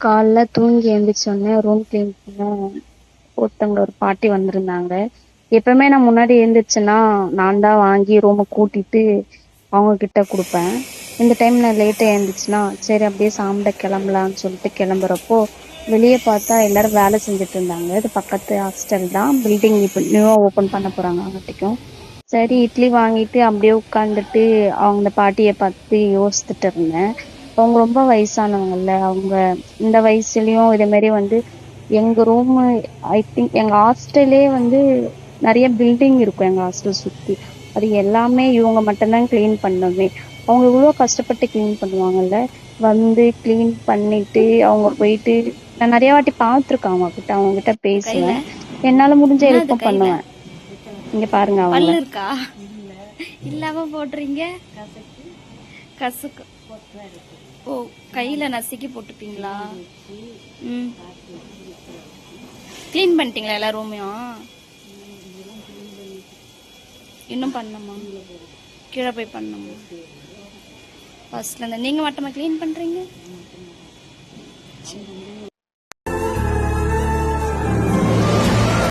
காலைல தூங்கி எழுந்திரிச்சோடனே room clean பண்ண ஒருத்தவங்க ஒரு பாட்டி வந்திருந்தாங்க. எப்பவுமே நான் முன்னாடி எழுந்திரிச்சேன்னா நான் தான் வாங்கி ரூமை கூட்டிட்டு அவங்க கிட்ட கொடுப்பேன். இந்த டைம் நான் லேட்டாக எழுந்துச்சுன்னா சரி அப்படியே சாப்பிட கிளம்பலான்னு சொல்லிட்டு கிளம்புறப்போ வெளியே பார்த்தா எல்லாரும் வேலை செஞ்சுட்டு இருந்தாங்க. இது பக்கத்து ஹாஸ்டல் தான், பில்டிங் இப்போ நியூவாக ஓப்பன் பண்ண போகிறாங்க அவங்கட்டிக்கும். சரி இட்லி வாங்கிட்டு அப்படியே உட்காந்துட்டு அவங்க அந்த பாட்டியை பார்த்து யோசிச்சுட்டு இருந்தேன். அவங்க ரொம்ப வயசானவங்கல்ல, அவங்க இந்த வயசுலயும் இதே மாதிரி வந்து எங்க ரூம் ஐ திங்க் எங்க ஹாஸ்டலே வந்து நிறைய பில்டிங் இருக்கும் எங்க ஹாஸ்டல் சுத்தி. அது எல்லாமே இவங்க மட்டும்தான் கிளீன் பண்ணவே. அவங்க இவ்வளோ கஷ்டப்பட்டு கிளீன் பண்ணுவாங்கல்ல. வந்து கிளீன் பண்ணிட்டு அவங்க போயிட்டு நான் நிறைய வாட்டி பார்த்துருக்கேன் அவங்க கிட்ட, அவங்க கிட்ட பேசுவேன். என்னால முடிஞ்ச ஹெல்ப்பும் பண்ணுவேன். இங்க பாருங்க அவங்க பல்லு இருக்கா இல்லாம போடுறீங்க. கசுக்கு ஓ கையில நசுக்கி போட்டுப்பீங்களா? கிளீன் பண்ணிட்டீங்களா எல்லா ரூமையும்? இன்னும் பண்ணணுமா? கீழே போய் பண்ணணுமா? ஃபர்ஸ்ட்ல இருந்து நீங்க மட்டுமா கிளீன் பண்றீங்க?